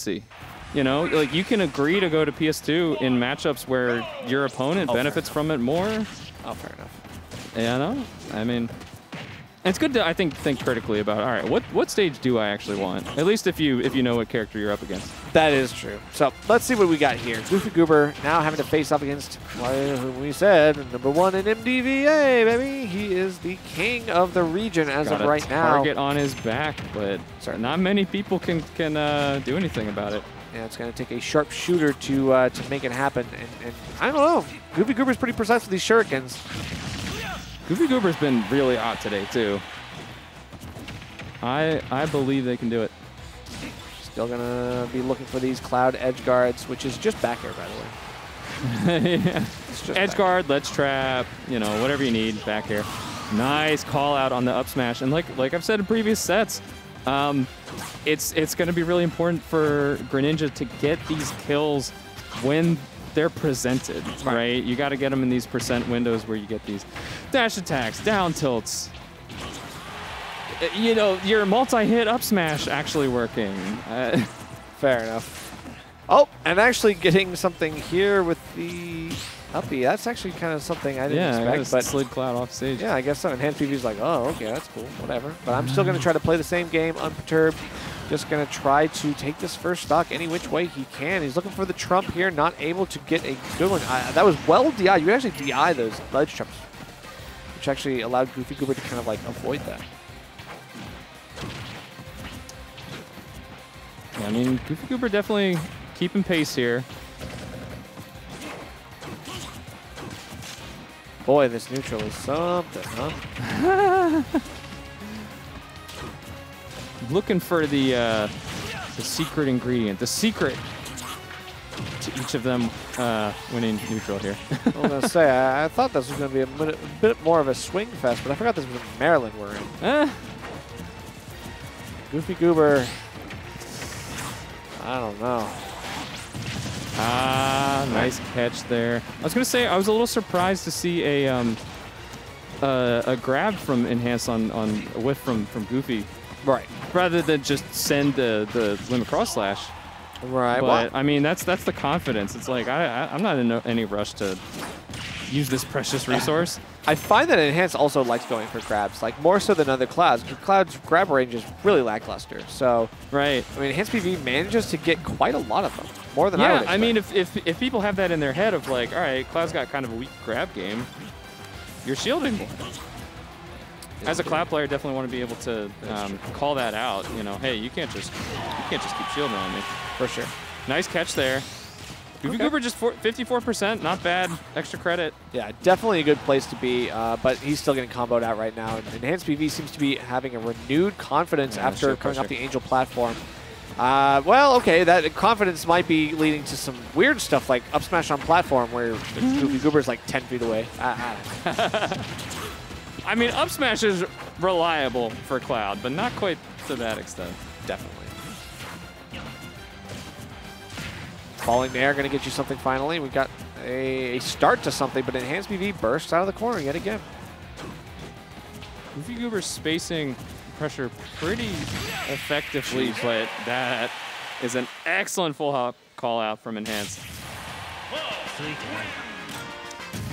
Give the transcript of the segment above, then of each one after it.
efficiency. You know, like you can agree to go to PS2 in matchups where your opponent benefits from it more. Oh, fair enough. Yeah, no, I mean, it's good to think critically about. All right, what stage do I actually want? At least if you know what character you're up against. That is true. So let's see what we got here. GoofyGoober now having to face up against who we said #1 in MDVA, baby. He is the king of the region as of right now. Target on his back, but not many people can do anything about it. Yeah, it's going to take a sharpshooter to make it happen. And I don't know. GoofyGoober's pretty precise with these shurikens. GoofyGoober's been really hot today, too. I believe they can do it. Still going to be looking for these Cloud edge guards, which is just back air, by the way. Yeah. Edge guard, let's trap, you know, whatever you need, back air. Nice call out on the up smash. And like I've said in previous sets, it's going to be really important for Greninja to get these kills when they're presented, right? You got to get them in these percent windows where you get these dash attacks, down tilts. You know, your multi-hit up smash actually working. Fair enough. Oh, and actually getting something here with the uppy. That's actually kind of something I didn't expect. But slid Cloud off stage. Yeah, I guess so. Enhanced PV's like, oh, okay, that's cool, whatever. But I'm still going to try to play the same game, unperturbed. Just going to try to take this first stock any which way he can. He's looking for the trump here, not able to get a good one. That was well DI. You can actually DI those ledge trumps, which actually allowed GoofyGoober to kind of like avoid that. Yeah, I mean, GoofyGoober definitely keeping pace here. Boy, this neutral is something, huh? Looking for the secret ingredient, the secret to each of them winning neutral here. I was going to say, I thought this was going to be a bit more of a swing fest, but I forgot this was Maryland we're in. GoofyGoober, I don't know. Nice catch there. I was going to say, I was a little surprised to see a grab from Enhanced on a whiff from Goofy. Right. Rather than just send the limit cross slash. Right. But, well, I mean, that's the confidence. It's like, I'm not in any rush to use this precious resource. I find that Enhanced also likes going for grabs, like more so than other Clouds. Cloud's grab range is really lackluster. So, right. I mean, Enhanced PV manages to get quite a lot of them, more than I would expect. I mean, if people have that in their head of like, all right, Cloud's got kind of a weak grab game, you're shielding more. As a Cloud player, definitely want to be able to call that out. You know, hey, you can't just keep shielding on me. For sure. Nice catch there. GoofyGoober just 54%, not bad. Extra credit. Yeah, definitely a good place to be, but he's still getting comboed out right now. And Enhanced PV seems to be having a renewed confidence after coming off the Angel platform. Well, okay, that confidence might be leading to some weird stuff like up smash on platform where GoofyGoober's like 10 feet away. I mean, up smash is reliable for Cloud, but not quite to that extent. Definitely. Falling there, going to get you something finally. We got a start to something, but Enhanced PV bursts out of the corner yet again. GoofyGoober's spacing pressure pretty effectively, but that is an excellent full hop call out from Enhanced.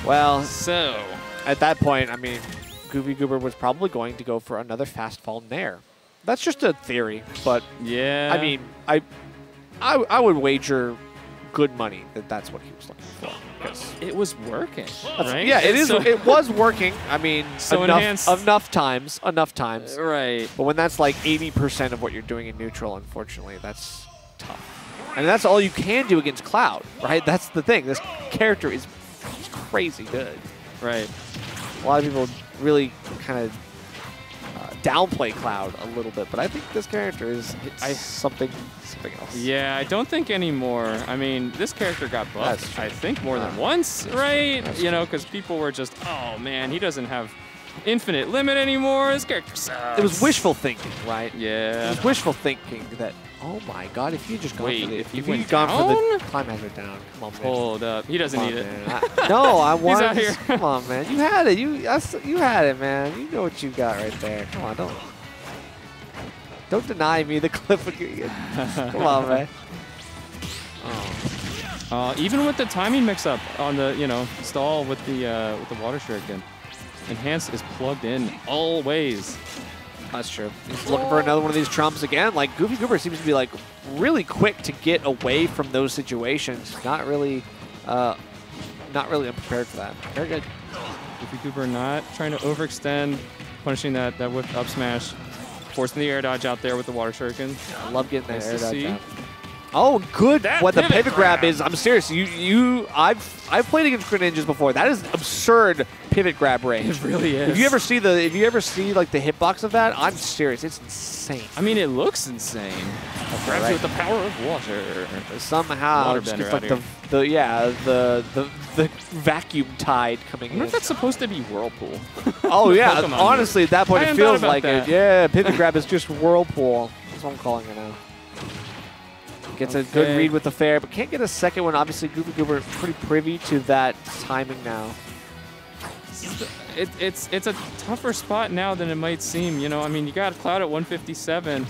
Well, so at that point, I mean, GoofyGoober was probably going to go for another fast fall nair. That's just a theory, but yeah. I mean, I would wager good money that that's what he was looking for. It was working, right? Yeah, it is. So it was working. I mean, so enough times. Right. But when that's like 80% of what you're doing in neutral, unfortunately, that's tough. And that's all you can do against Cloud, right? That's the thing. This character is crazy good. Right. A lot of people really kind of downplay Cloud a little bit, but I think this character is something else. Yeah, I don't think anymore. I mean, this character got buffed, I think, more than once, right? You know, because people were just, oh man, he doesn't have infinite limit anymore. This character sucks. It was wishful thinking, right? Yeah. It was wishful thinking that, oh my god, if you just gone for the, if you gone for the time hazard down, come on, man. Hold up, he doesn't need it. No, I want. He's out here. Come on, man. You had it. You had it, man. You know what you got right there. Come on, don't deny me the clip again. Come on, man. Even with the timing mix-up on the, stall with the water shuriken, Enhanced is plugged in always. That's true. He's looking for another one of these trumps again. Like, GoofyGoober seems to be, like, really quick to get away from those situations. Not really unprepared for that. Very good. GoofyGoober not trying to overextend, punishing that whip up smash, forcing the air dodge out there with the water shuriken. I love getting that Nice air to dodge see. out. Oh, good. That What the pivot pivot grab grab. is, I'm serious. I've played against Greninjas before. That is absurd pivot grab range. It really is. If you ever see like the hitbox of that, I'm serious. It's insane. I mean, it looks insane. Grabs right. you with the power of water. Somehow Water just bender gets out like the vacuum tide coming I wonder in. if that's supposed to be Whirlpool. Oh yeah, Pokemon honestly, at that point I it hadn't thought feels about like that. it. Yeah, pivot grab is just Whirlpool. That's what I'm calling it now. Gets a good Okay. read with the fair, but can't get a second one. Obviously, GoofyGoober pretty privy to that timing now. It's a tougher spot now than it might seem. I mean, you got Cloud at 157,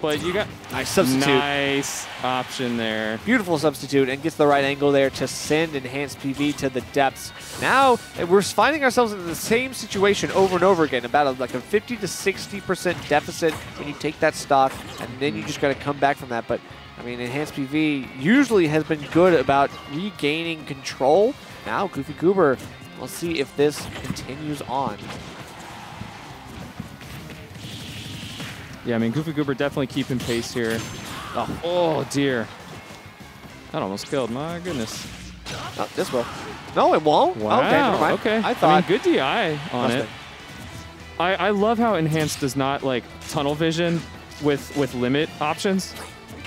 but you got Nice substitute. nice option there. Beautiful substitute, and gets the right angle there to send Enhanced PV to the depths. Now, we're finding ourselves in the same situation over and over again, about like a 50 to 60% deficit when you take that stock, and then you just got to come back from that. But, I mean, Enhanced PV usually has been good about regaining control. Now, GoofyGoober, we'll see if this continues on. Yeah, I mean, GoofyGoober definitely keeping pace here. Oh, dear. That almost killed. My goodness. Oh, this will. No, it won't. Wow. Okay, never mind. Okay. I thought. mean, good DI on Must it. I love how Enhanced does not like tunnel vision with limit options.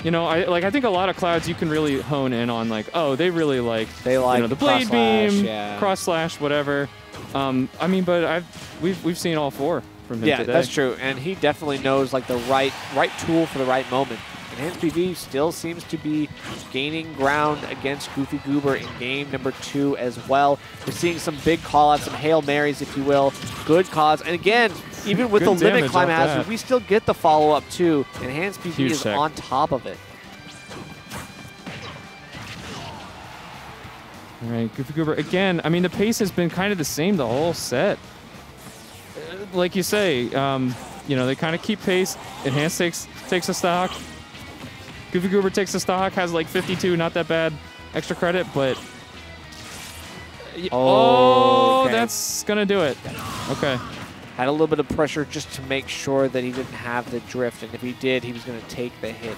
I think a lot of Clouds you can really hone in on like, oh, they really like the blade cross slash, beam, yeah. cross slash, whatever. I mean, but we've seen all four from him Yeah, today. that's true, and he definitely knows like the right tool for the right moment. Enhanced PV still seems to be gaining ground against GoofyGoober in game number 2 as well. We're seeing some big call-outs, some Hail Marys, if you will. Good cause, and again, even with the Good limit damage climb off hazard, that. we still get the follow-up too. Enhanced PV Huge is tech. on top of it. All right, GoofyGoober again. I mean, the pace has been kind of the same the whole set. Like you say, they kind of keep pace. Enhanced takes a stock. GoofyGoober takes a stock, has like 52, not that bad extra credit, but Okay. that's gonna do it. Okay. Had a little bit of pressure just to make sure that he didn't have the drift, and if he did, he was going to take the hit.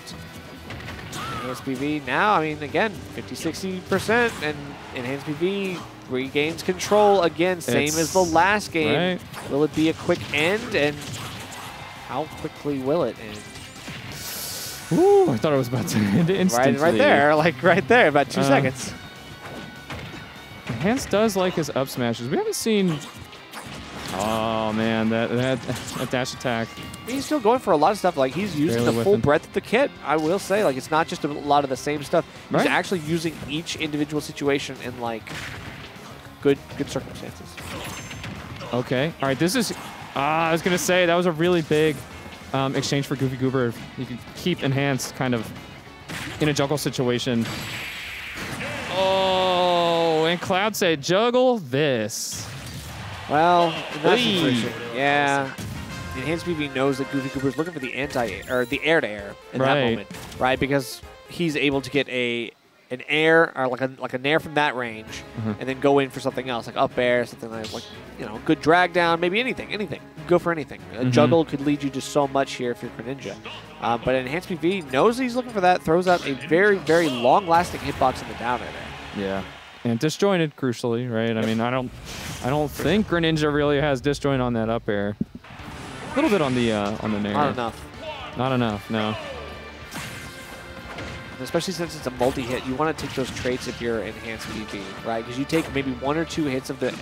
Enhanced PV now, I mean, again, 50-60%, and Enhanced PV regains control again, same as the last game. Right. Will it be a quick end, and how quickly will it end? Ooh, I thought I was about to end instantly. Right there, like right there, about 2 seconds. Enhanced does like his up smashes. We haven't seen. Oh man, that dash attack. He's still going for a lot of stuff. Like he's using Barely the full whiffing. breadth of the kit. I will say, like it's not just a lot of the same stuff. He's Right. actually using each individual situation in like good circumstances. Okay. All right. This is. I was gonna say that was a really big exchange for GoofyGoober. You can keep Enhanced kind of in a juggle situation. Oh, and Cloud said, "Juggle this." Well, in that Hey. situation, yeah. Enhanced PV knows that GoofyGoober is looking for the the air to air in that Right. moment, right? Because he's able to get an air or like a nair from that range, and then go in for something else, like up air, something like good drag down, maybe anything. Go for anything. A juggle could lead you to so much here if you're Greninja. But Enhanced PV knows he's looking for that, throws out a very, very long-lasting hitbox in the down air there. Yeah. And disjointed, crucially, right? I mean, I don't think Greninja really has disjoint on that up air. A little bit on the nair. Not enough. Not enough, no. Especially since it's a multi-hit, you want to take those traits if you're Enhanced PV, right? Because you take maybe 1 or 2 hits of the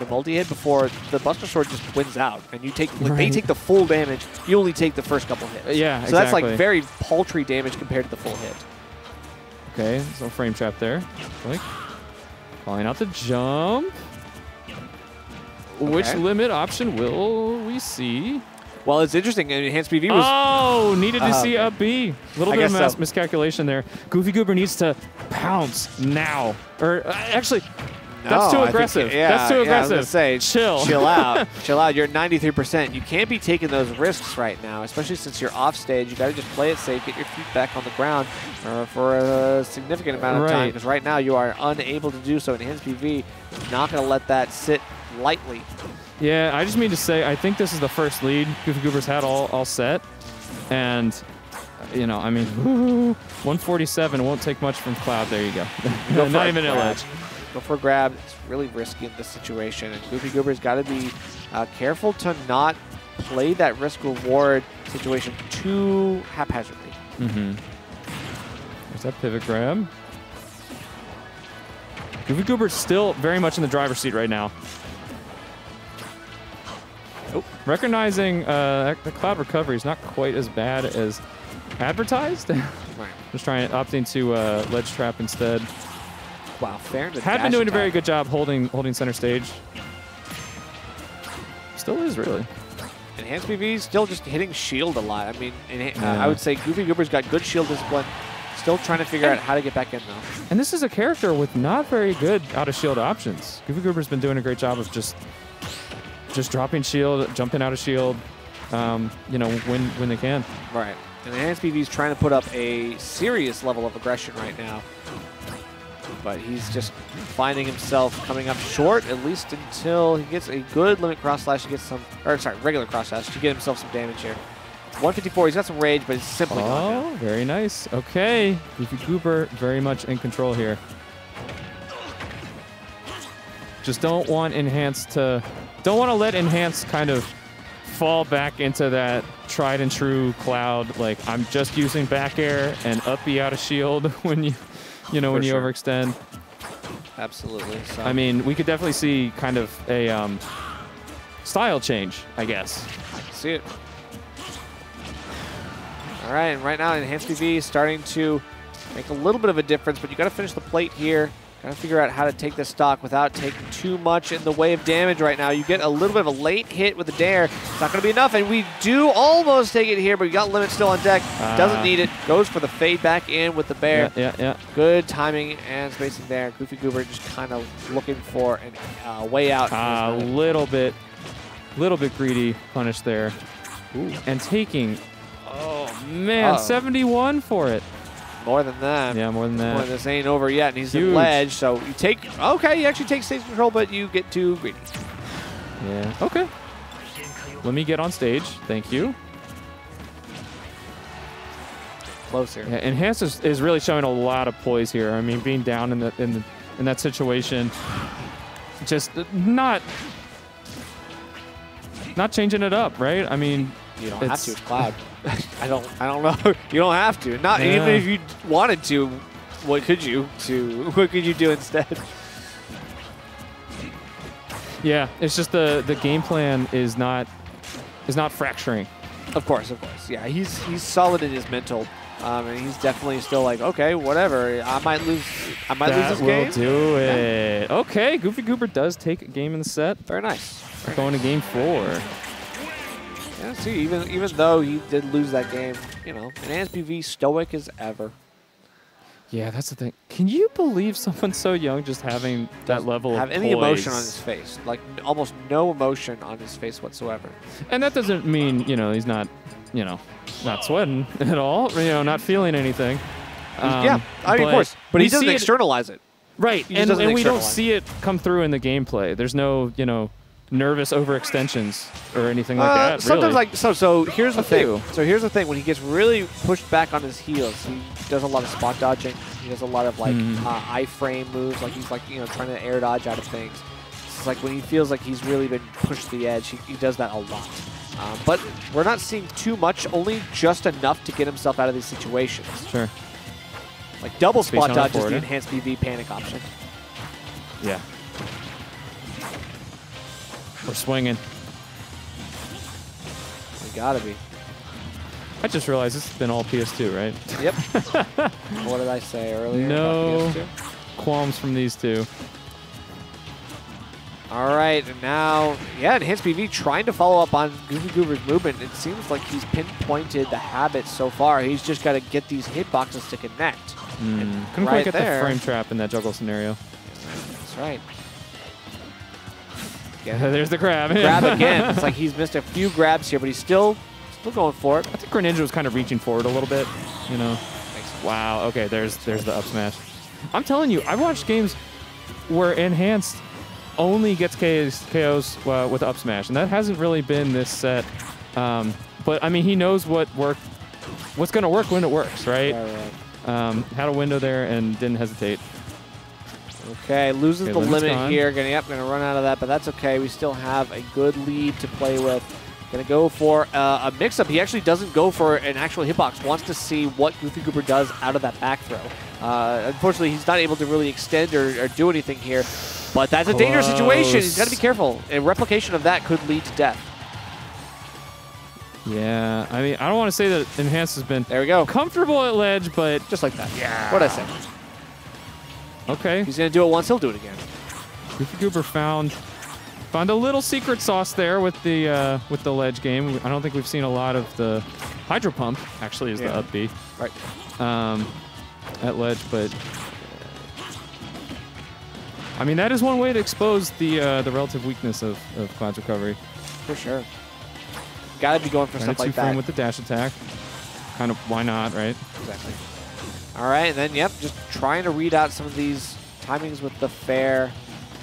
multi-hit before the Buster Sword just wins out, and you take they Right. take the full damage. You only take the first couple hits. Yeah, so that's like exactly. very paltry damage compared to the full hit. Okay, so frame trap there. Like, calling out the jump. Which Okay. limit option will we see? Well, it's interesting. Enhanced PV was... Oh, needed to see up B. A little bit of miscalculation there. GoofyGoober needs to pounce now. Or actually, that's too aggressive. That's too aggressive. I was gonna say, chill. Chill out. Chill out. You're at 93%. You can't be taking those risks right now, especially since you're off stage. You got to just play it safe, get your feet back on the ground for a significant amount of time. Because right now you are unable to do so. Enhanced PV is not going to let that sit lightly. Yeah, I just mean to say, I think this is the first lead GoofyGoober's had all set. And, you know, I mean, 147 won't take much from Cloud. There you go. Not even an edge. Go for a grab. It's really risky in this situation. And GoofyGoober's got to be careful to not play that risk-reward situation too haphazardly. There's that pivot grab. GoofyGoober's still very much in the driver's seat right now. Recognizing the Cloud recovery is not quite as bad as advertised. Just opting to ledge trap instead. Wow, fair. Had been doing a very good job holding center stage. Still is, really. Enhanced PV still just hitting shield a lot. I mean, I would say GoofyGoober's got good shield discipline. Still trying to figure out how to get back in, though. And this is a character with not very good out-of-shield options. GoofyGoober's been doing a great job of just dropping shield, jumping out of shield, you know, when they can. Right. And Enhanced PV's trying to put up a serious level of aggression right now. But he's just finding himself coming up short, at least until he gets a good limit cross slash to get some, or sorry, regular cross slash to get himself some damage here. 154, he's got some rage, but it's simply gone now. Very nice. Okay, GoofyGoober very much in control here. Just don't want to let Enhance kind of fall back into that tried and true Cloud. Like, I'm just using back air and up B out of shield when you overextend. Absolutely. So. I mean, we could definitely see kind of a style change, I guess. I can see it. All right, and right now Enhanced PV is starting to make a little bit of a difference, but you got to finish the plate here. Got to figure out how to take this stock without taking too much in the way of damage right now. You get a little bit of a late hit with the dare. It's not going to be enough, and we do almost take it here, but we got limit still on deck. Doesn't need it. Goes for the fade back in with the bear. Yeah. Good timing and spacing there. GoofyGoober just kind of looking for a way out. A little bit greedy punish there. Ooh. And taking, oh man, 71 for it. More than that. Yeah, more than that. Boy, this ain't over yet, and he's in ledge, so you take... Okay, you actually take stage control, but you get too greedy. Yeah, okay. Let me get on stage. Thank you. Close here. Yeah, Enhance is really showing a lot of poise here. I mean, being down in that situation, just not changing it up, right? I mean... You don't have to. It's Cloud. I don't know. You don't have to. Not even if you wanted to. What could you do instead? Yeah, it's just the game plan is not fracturing. Of course. Yeah, he's solid in his mental. And he's definitely still like, okay, whatever. I might lose this game. That will do it. Yeah. Okay, GoofyGoober does take a game in the set. Very nice. Going to game 4. Yeah, see, even though he did lose that game, you know, Enhanced PV stoic as ever. Yeah, that's the thing. Can you believe someone so young just having that level of any emotion on his face? Like, almost no emotion on his face whatsoever. And that doesn't mean, he's not, not sweating at all, not feeling anything. Yeah, I mean, of course. But he doesn't externalize it. Right, and we don't see it come through in the gameplay. There's no, nervous overextensions or anything like that. Sometimes, really. so here's the thing. So here's the thing. When he gets really pushed back on his heels, he does a lot of spot dodging. He does a lot of iframe moves. Like he's trying to air dodge out of things. It's like when he feels like he's really been pushed to the edge, he does that a lot. But we're not seeing too much. Only just enough to get himself out of these situations. Sure. Like double spot dodge is the Enhanced PV panic option. Yeah. We're swinging. We gotta be. I just realized this has been all PS2, right? Yep. What did I say earlier? No about PS2? qualms from these two. All right, and now, yeah, Enhanced PV trying to follow up on GoofyGoober's movement. It seems like he's pinpointed the habit so far. He's just got to get these hitboxes to connect. Couldn't quite get the frame trap in that juggle scenario. That's right. Yeah, there's the grab. Grab again. It's like he's missed a few grabs here, but he's still going for it. I think Greninja was kind of reaching forward a little bit, you know. Wow, okay, there's the up smash. I'm telling you, I've watched games where Enhanced only gets KOs with up smash, and that hasn't really been this set. But I mean, he knows what's going to work when it works, right? Had a window there and didn't hesitate. Okay, loses the limit here. Going to run out of that, but that's okay. We still have a good lead to play with. Going to go for a mix-up. He actually doesn't go for an actual hitbox. Wants to see what GoofyGoober does out of that back throw. Unfortunately, he's not able to really extend or do anything here. But that's a dangerous situation. He's got to be careful. A replication of that could lead to death. Yeah, I mean, I don't want to say that Enhanced has been comfortable at ledge, but just like that. Yeah. What'd I say? Okay. He's going to do it once. He'll do it again. GoofyGoober found a little secret sauce there with the ledge game. I don't think we've seen a lot of the Hydro Pump, actually, is the up B. Right. At ledge, but I mean, that is one way to expose the relative weakness of Cloud's recovery. For sure. Gotta be going for stuff like that. With the dash attack. Kind of, why not, right? Exactly. All right, and then, yep, just trying to read out some of these timings with the fair.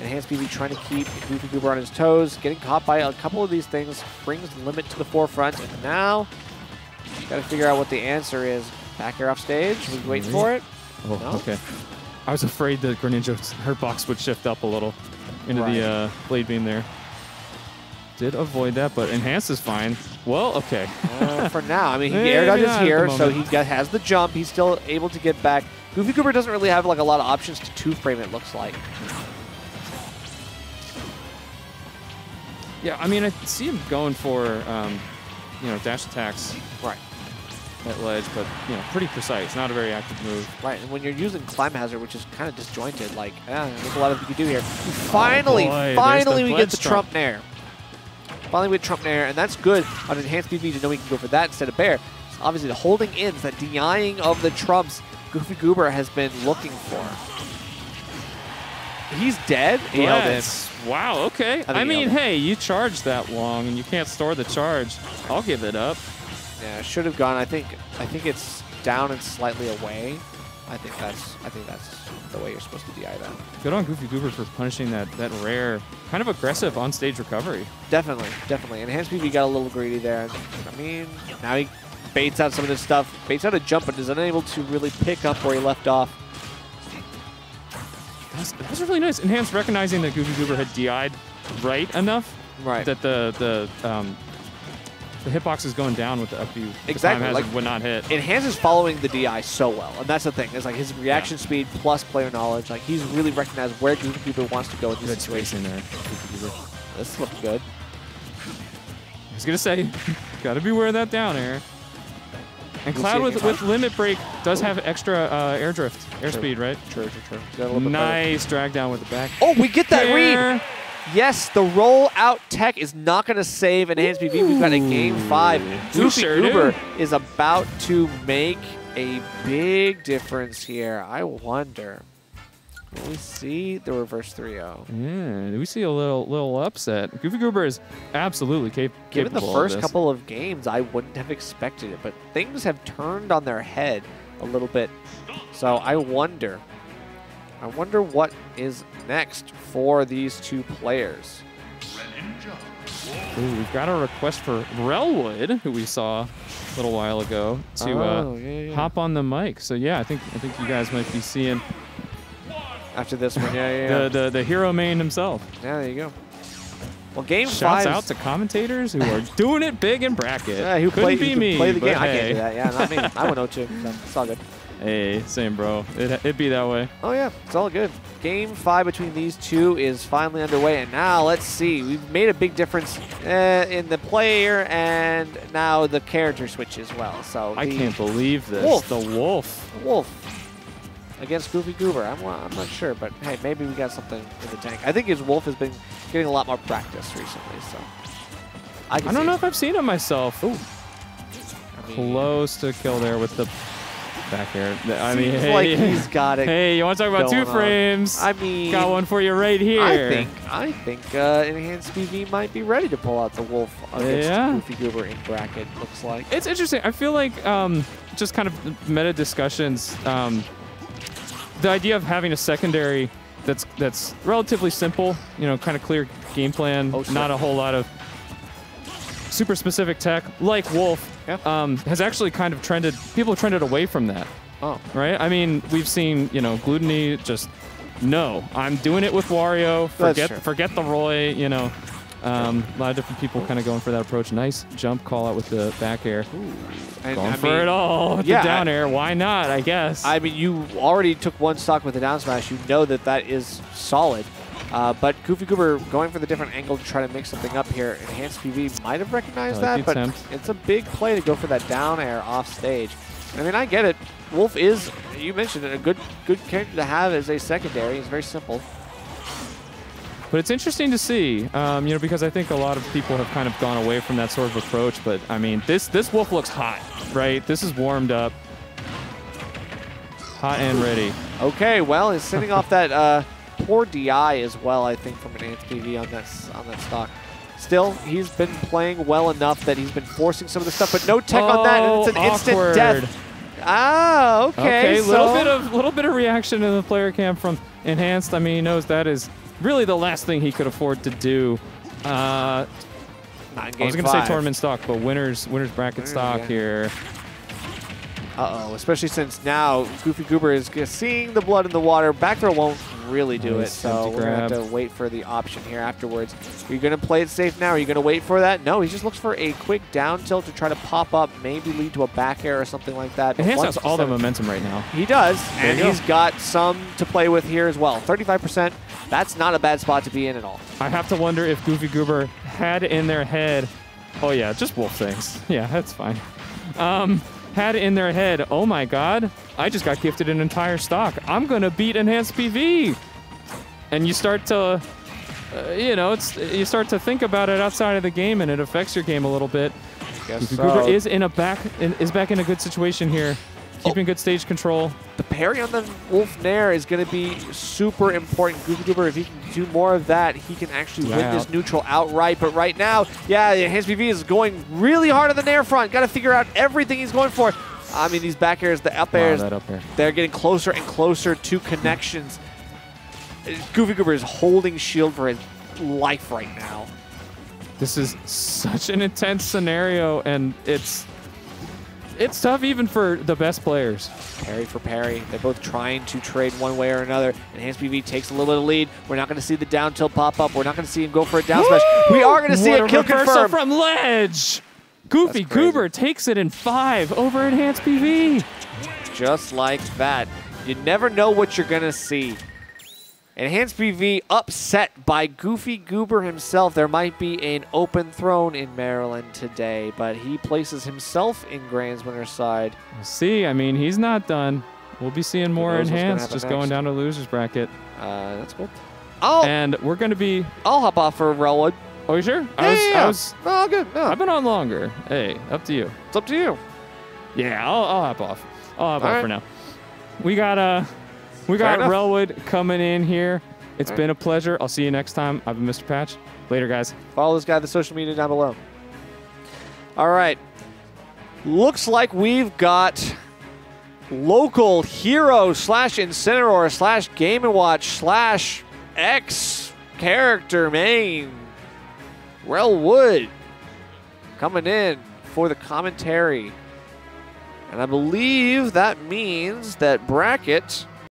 Enhanced PV trying to keep GoofyGoober on his toes. Getting caught by a couple of these things brings the limit to the forefront. And now, got to figure out what the answer is. Back air off stage. We wait for it. Oh, no? Okay. I was afraid that Greninja's hurtbox would shift up a little into the blade beam there. Did avoid that, but Enhanced is fine. Well, okay. For now. I mean, he air dodges here, so he has the jump. He's still able to get back. GoofyGoober doesn't really have like a lot of options to two-frame, it looks like. Yeah, I mean, I see him going for, you know, dash attacks. Right. At ledge, but, you know, pretty precise. Not a very active move. Right, and when you're using Climb Hazard, which is kind of disjointed, like, there's a lot of you can do here. Finally we get the Trump Nair. Finally we get Trump Nair, and that's good on Enhanced PV to know we can go for that instead of Bear. So obviously the holding ins, that DIing of the Trumps, GoofyGoober has been looking for. He's dead. He held in. Wow, okay. I mean, hey, you charged that long and you can't store the charge. I'll give it up. Yeah, should have gone. I think it's down and slightly away. I think that's the way you're supposed to DI that. Good on GoofyGoober for punishing that rare, kind of aggressive on-stage recovery. Definitely, definitely. Enhanced PV got a little greedy there. I mean, now he baits out some of this stuff, baits out a jump, but is unable to really pick up where he left off. That was really nice. Enhanced recognizing that GoofyGoober had DI'd right enough that the hitbox is going down with the up B. Exactly. Like, would not hit. Enhanced is following the DI so well, and that's the thing. It's like his reaction speed plus player knowledge. Like he's really recognized where GoofyGoober wants to go in this situation. There. This looks good. I was gonna say, gotta beware of that down air. And Cloud with Limit Break does have extra air drift, airspeed, right? True. Nice drag down with the back. Oh, we get that read. Yes, the roll-out tech is not going to save Enhanced PV. We've got a Game 5. GoofyGoober is about to make a big difference here. I wonder. Will we see the reverse 3-0? Yeah, we see a little upset. GoofyGoober is absolutely capable. Given the first couple of games, I wouldn't have expected it, but things have turned on their head a little bit. So I wonder what is next for these two players. Ooh, we've got a request for Relwood, who we saw a little while ago, to hop on the mic. So yeah, I think you guys might be seeing after this one. The hero main himself. Yeah, there you go. Well, Game 5. Shouts out to commentators who are doing it big in bracket. Yeah, who couldn't be me. Play the game. Hey. I can't do that. Yeah, not me. I went 0-2, so it's all good. Hey, same bro. It'd be that way. Oh yeah, it's all good. Game 5 between these two is finally underway, and now let's see. We've made a big difference in the player, and now the character switch as well. So I can't believe this. Wolf. The Wolf. Against GoofyGoober. I'm not sure, but hey, maybe we got something in the tank. I think his Wolf has been getting a lot more practice recently, so I don't know if I've seen him myself. Ooh. I mean, Close to kill there with the back air. I mean, seems hey, like he's got it. Hey, you want to talk about going two on. frames? I mean, got one for you right here. I think Enhanced PV might be ready to pull out the Wolf against GoofyGoober in bracket. Looks like It's interesting. I feel like just kind of meta discussions. The idea of having a secondary that's relatively simple, you know, kind of clear game plan, not a whole lot of super specific tech, like Wolf, has actually kind of trended. People have trended away from that. Oh, right. I mean, we've seen, you know, Gluttony just no. I'm doing it with Wario. Forget the Roy. You know, a lot of different people kind of going for that approach. Nice jump call out with the back air. Going for it all with the down air. Why not? I guess. I mean, you already took one stock with the down smash. You know that that is solid. But GoofyGoober going for the different angle to try to make something up here. Enhanced PV might have recognized that, but it's a big play to go for that down air off stage. I mean, I get it. Wolf is, you mentioned it, a good character to have as a secondary. It's very simple. But it's interesting to see, you know, because I think a lot of people have kind of gone away from that sort of approach. But I mean, this Wolf looks hot, right? This is warmed up, hot and ready. Okay, well, he's sending off that poor DI as well, I think, from Enhanced PV on that stock. Still, he's been playing well enough that he's been forcing some of the stuff, but no tech on that, and it's an instant death. Ah, okay. Little bit of reaction to the player cam from Enhanced. I mean, he knows that is really the last thing he could afford to do. I was going to say tournament stock, but winners bracket stock here. Uh-oh, especially since now GoofyGoober is seeing the blood in the water. Back throw won't really do it, so we're going to have to wait for the option here afterwards. Are you going to play it safe now? Are you going to wait for that? No, he just looks for a quick down tilt to try to pop up, maybe lead to a back air or something like that. Enhanced has all the momentum right now. He does, and he's got some to play with here as well. 35%, that's not a bad spot to be in at all. I have to wonder if GoofyGoober had in their head, oh yeah, just Wolf things. Yeah, that's fine. Had in their head, oh my god, I just got gifted an entire stock. I'm going to beat Enhanced PV. And you start to, you know, you start to think about it outside of the game, and it affects your game a little bit. GoofyGoober is back in a good situation here, keeping good stage control. The parry on the Wolf Nair is going to be super important. GoofyGoober, if he can do more of that, he can actually win this neutral outright. But right now, yeah, Enhanced PV is going really hard on the Nair front. Got to figure out everything he's going for. I mean, these back airs, the up airs, they're getting closer and closer to connections. GoofyGoober is holding shield for his life right now. This is such an intense scenario, and it's tough even for the best players. Parry for parry. They're both trying to trade one way or another. Enhanced PV takes a little bit of lead. We're not going to see the down tilt pop up. We're not going to see him go for a down smash. We are going to see a kill confirm from ledge. GoofyGoober takes it in 5 over Enhanced PV. Just like that. You never know what you're going to see. Enhanced PV upset by GoofyGoober himself. There might be an open throne in Maryland today, but he places himself in Grand's winner's side. We'll see. I mean, he's not done. We'll be seeing more Enhanced just going down to losers bracket. That's cool. And we're going to be... I'll hop off for Relwood. Oh, you sure? Oh, good. No. I've been on longer. Hey, up to you. It's up to you. Yeah, I'll hop off. I'll hop off for now. We got Relwood coming in here. It's been a pleasure. I'll see you next time. I've been Mr. Patch. Later, guys. Follow this guy on the social media down below. All right. Looks like we've got local hero / Incineroar / Game & Watch / X character main Relwood coming in for the commentary. And I believe that means that bracket